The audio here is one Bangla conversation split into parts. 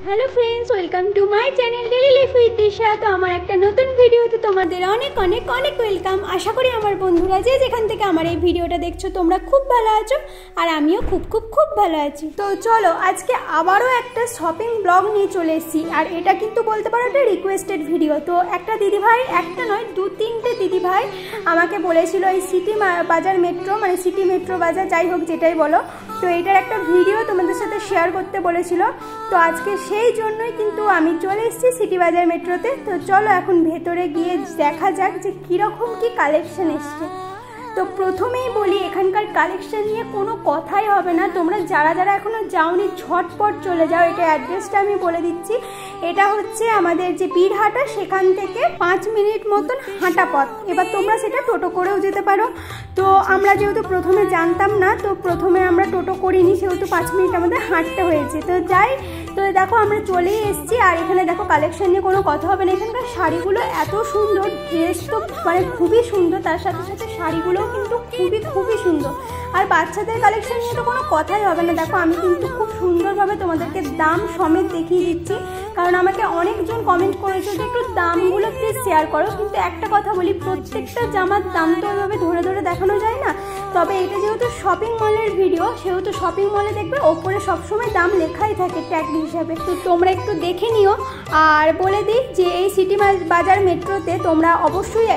Hello friends, welcome to my channel daily life with Disha. तो আমার একটা নতুন ভিডিওতে তোমাদের অনেক অনেক অনেক ওয়েলকাম। আশা করি আমার বন্ধুরা যে যেখান থেকে আমার এই ভিডিওটা দেখছো তোমরা খুব ভালো আছো আর আমিও খুব খুব খুব ভালো আছি। তো চলো আজকে আবারও একটা শপিং ব্লগ নিয়ে চলে এসেছি। আর এটা কিন্তু বলতে পারো একটা রিকোয়েস্টেড ভিডিও। তো একটা দিদিভাই, একটা নয় দু তিনটে দিদিভাই আমাকে বলেছিল এই সিটি বাজার মেট্রো, মানে সিটি মেট্রো বাজার যাই হোক যেটাই বলো, তো এটার একটা ভিডিও তোমাদের সাথে শেয়ার করতে বলেছিল। তো আজকে সেই জন্যই কিন্তু আমি চলে এসেছি সিটি বাজার মেট্রোতে। তো চলো এখন ভেতরে গিয়ে দেখা যাক যে কীরকম কী কালেকশন এসছে। তো প্রথমেই বলি এখানকার কালেকশন নিয়ে কোনো কথাই হবে না। তোমরা যারা যারা এখনও যাওনি ঝটপট চলে যাও। এটা অ্যাড্রেসটা আমি বলে দিচ্ছি। এটা হচ্ছে আমাদের যে বীরহাটা, সেখান থেকে 5 মিনিট মতন হাঁটা পথ। এবার তোমরা সেটা টোটো করেও যেতে পারো। তো আমরা যেহেতু প্রথমে জানতাম না, তো প্রথমে আমরা টোটো করিনি, সেহেতু 5 মিনিট আমাদের হাঁটতে হয়েছে। তো যাই, তো দেখো আমরা চলেই এসেছি। আর এখানে দেখো কালেকশন নিয়ে কোনো কথা হবে না। এখানকার শাড়িগুলো এত সুন্দর, ড্রেস তো মানে খুবই সুন্দর, তার সাথে সাথে শাড়িগুলোও কিন্তু খুবই খুবই সুন্দর। আর বাচ্চাদের কালেকশন নিয়ে তো কোনো কথাই হবে না। দেখো আমি কিন্তু খুব সুন্দরভাবে তোমাদেরকে দাম সমেত দেখিয়ে দিচ্ছি, কারণ আমাকে অনেকজন কমেন্ট করেছে যে একটু দামগুলো প্লিজ শেয়ার করো। কিন্তু একটা কথা বলি, প্রত্যেকটা জামার দাম তো ওইভাবে ধরে ধরে দেখানো যায় না। তবে এটা যেহেতু শপিং মলের ভিডিও, সেহেতু শপিং মলে দেখবে ওপরে সবসময় দাম লেখাই থাকে ট্যাগ হিসাবে। তো তোমরা একটু দেখে নিও। আর বলে দিই যে এই সিটি বাজার মেট্রোতে তোমরা অবশ্যই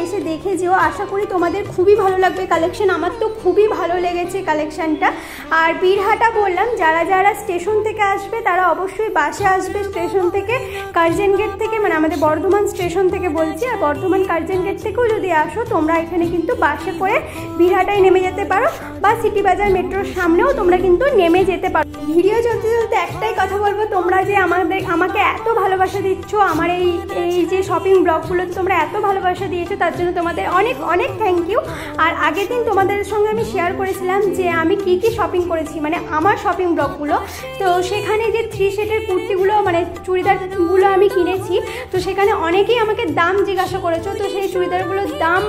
এসে দেখে যেও। আশা করি তোমাদের খুবই ভালো লাগবে কালেকশন। আমার তো খুবই ভালো লেগেছে কালেকশানটা। আর বীরহাটা বললাম, যারা যারা স্টেশন থেকে আসবে তারা অবশ্যই বাসে আসবে স্টেশন থেকে, কার্জন গেট থেকে, মানে আমাদের বর্ধমান স্টেশন থেকে বলছি। আর বর্ধমান কার্জন গেট থেকেও যদি আসো তোমরা এখানে কিন্তু বাসে করে বীরহাটায় নেমে যেতে পারো, বা সিটি বাজার মেট্রোর সামনেও তোমরা কিন্তু নেমে যেতে পারো। ভিডিও চলতে চলতে একটাই কথা বলবো, তোমরা যে আমাকে এত ভালোবাসা দিচ্ছ, আমার এই যে শপিং ব্লগগুলোতে তোমরা এত ভালোবাসা দিয়েছো, তার জন্য তোমাদের অনেক অনেক থ্যাংক ইউ। আর আগের দিন তোমাদের সঙ্গে আমি শেয়ার করেছিলাম যে আমি কি কি শপিং করেছি, মানে আমার শপিং ব্লগগুলো। তো সেখানে যে 3 সেটের কুর্তিগুলো, মানে চুড়িদারগুলো আমি কিনেছি, তো সেখানে অনেকেই আমাকে দাম জিজ্ঞাসা করেছো। তো সেই চুড়িদারগুলোর দাম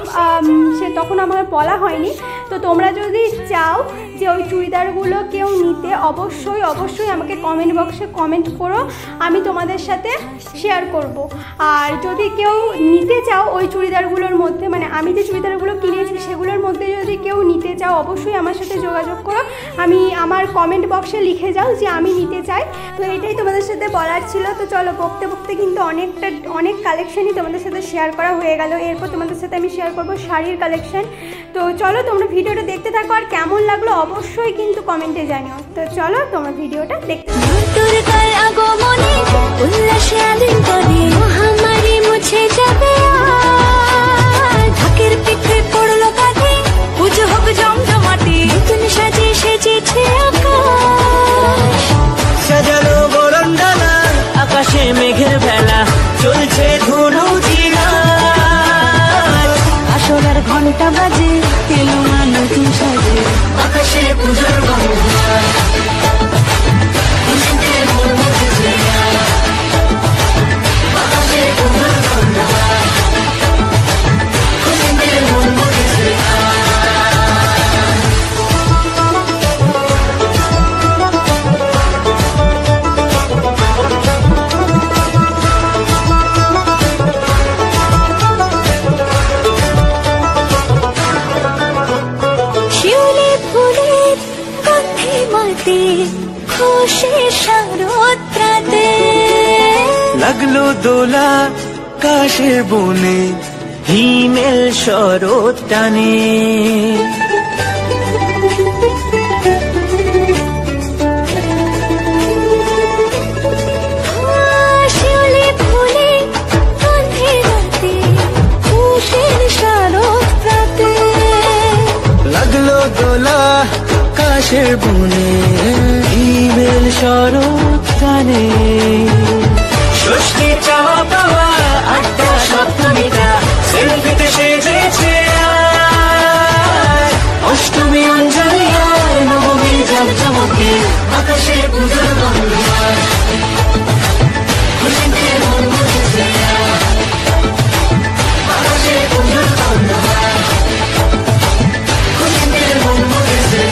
তখন আমার বলা হয়নি। তো তোমরা যদি চাও যে ওই চুড়িদারগুলো কেউ নিতে, অবশ্যই অবশ্যই আমাকে কমেন্ট বক্সে কমেন্ট করো, আমি তোমাদের সাথে শেয়ার করব। আর যদি কেউ নিতে চাও ওই চুড়িদারগুলোর মধ্যে, মানে আমি যে চুড়িদারগুলো কিনেছি সেগুলোর মধ্যে যদি কেউ নিতে চাও অবশ্যই আমার সাথে যোগাযোগ করো। আমার কমেন্ট বক্সে লিখে যাও যে আমি নিতে চাই। তো এটাই তোমাদের সাথে বলার ছিল। তো চলো বকতে বকতে কিন্তু অনেক কালেকশানই তোমাদের সাথে শেয়ার করা হয়ে গেল। এরপর তোমাদের সাথে আমি শেয়ার করব শাড়ির কালেকশন। তো চলো তোমরা ভিডিওটা দেখতে থাকো, আর কেমন লাগলো অবশ্যই কিন্তু কমেন্টে জানিও। তো চলো তোমরা ভিডিওটা দেখতে থাকো। আকাশে মেঘের বেলা চলছে ধুনু আসলার ঘন্টা বাজে, এলো না নতুন সাজে, আকাশে পুজোর লাগলো দোলা কাশের বনে, হিমেল শরৎ টানে, লাগলো দোলা কাশের বনে, হিমেল শরৎ টানে, ষষ্ঠী চাওয়া পাওয়া আড্ডা সপ্তমীটা সেলফিতে সেজেছে, অষ্টমী অঞ্জলি আর নবমী জমজমকে, আকাশে পুজোর গন্ধ, খুশিতে মন মুছেছে, আকাশে পুজোর গন্ধ, খুশিতে মন মুছেছে।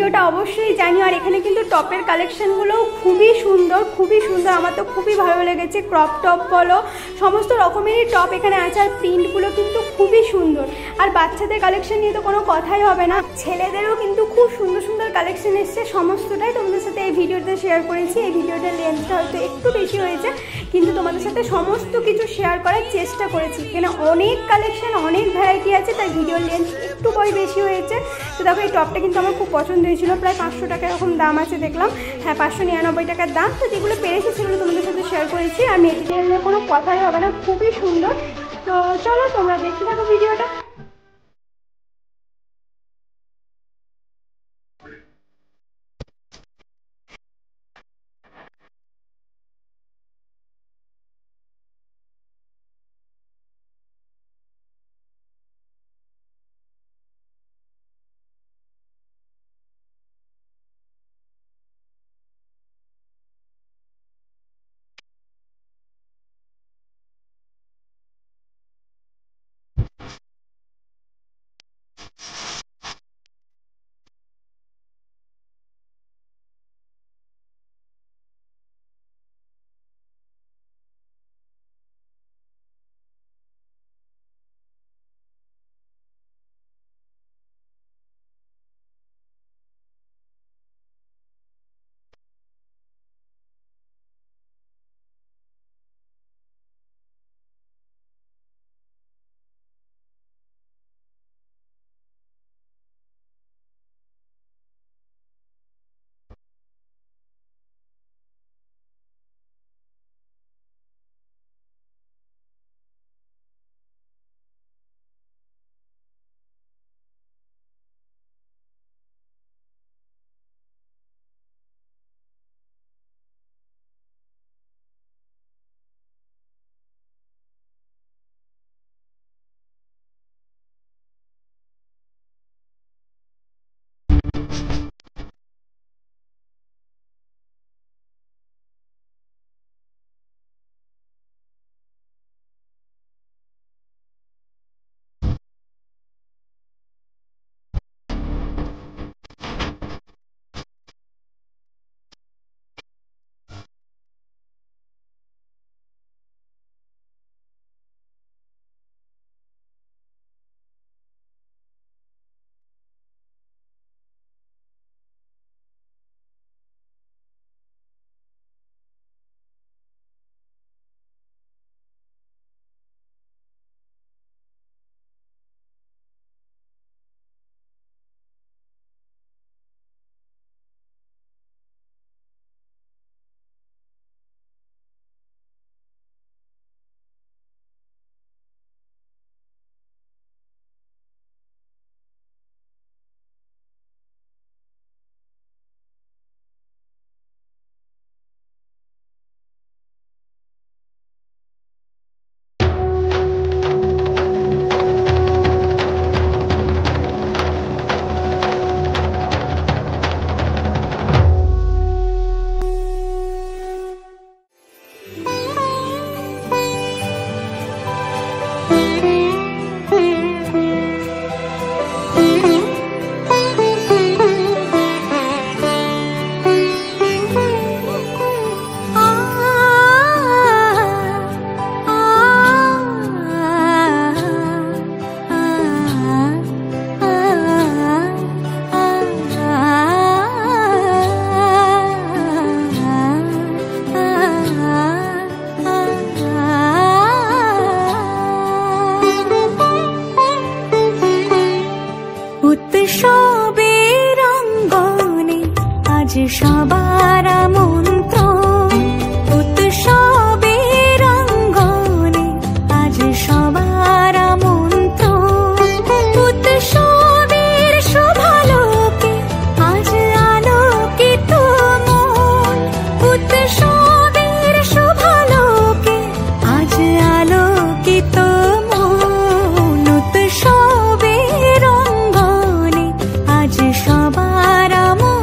ভিডিওটা অবশ্যই জানিও। আর এখানে কিন্তু টপের কালেকশানগুলোও খুবই সুন্দর, আমার তো খুবই ভালো লেগেছে। ক্রপ টপ বলো, সমস্ত রকমেরই টপ এখানে আছে, আর প্রিন্টগুলো কিন্তু খুবই সুন্দর। আর বাচ্চাদের কালেকশন নিয়ে তো কোনো কথাই হবে না, ছেলেদেরও কিন্তু খুব সুন্দর সুন্দর কালেকশন এসছে। সমস্তটাই তোমাদের সাথে এই ভিডিওতে শেয়ার করেছি। এই ভিডিওটার লেন্থটা হয়তো একটু বেশি হয়েছে, কিন্তু তোমাদের সাথে সমস্ত কিছু শেয়ার করার চেষ্টা করেছি। এখানে অনেক কালেকশন, অনেক ভ্যারাইটি আছে, তাই ভিডিওর লেন্থ একটু বেশি হয়েছে। তো দেখো এই টপটা কিন্তু আমার খুব পছন্দ হয়েছিল, প্রায় 500 টাকা এরকম দাম আছে দেখলাম। হ্যাঁ, 599 টাকার দাম। তো যেগুলো পেরেছি সেগুলো তোমাদের সাথে শেয়ার করেছি। আর মেটেরিয়াল নিয়ে কোনো কথাই হবে না, খুবই সুন্দর। তো চলো তোমরা দেখতে থাকো ভিডিওটা। সবার আমন্ত্রণ, উৎসবের অঙ্গনে আজ সবার আমন্ত্রণ। উৎসবের শোভালোকে আজ আলোকিত মন, উৎসবের শোভালোকে আজ আলোকিত মন। উৎসবের অঙ্গনে আজ সবার আমন্ত্রণ।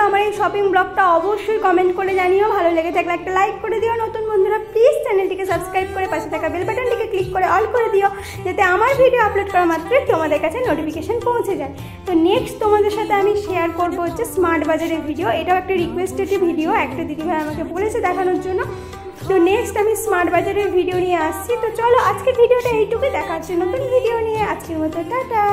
হলো আমার এই শপিং ব্লগটা অবশ্যই কমেন্ট করে জানিও, ভালো লেগে থাকলে একটা লাইক করে দিও। নতুন বন্ধুরা প্লিজ চ্যানেলটিকে সাবস্ক্রাইব করে পাশে থাকা বেল বাটনটিকে ক্লিক করে অল করে দিও, যাতে আমার ভিডিও আপলোড করা মাত্রই তোমাদের কাছে নোটিফিকেশন পৌঁছে যায়। তো নেক্সট তোমাদের সাথে আমি শেয়ার করবো হচ্ছে স্মার্ট বাজারের ভিডিও। এটাও একটা রিকোয়েস্টেড ভিডিও, একটা দিদিভাই আমাকে বলেছে দেখানোর জন্য। তো নেক্সট আমি স্মার্ট বাজারের ভিডিও নিয়ে আসছি। তো চলো আজকের ভিডিওটা এইটুকুই, দেখা হচ্ছে নতুন ভিডিও নিয়ে। আজকের মতো টাটা।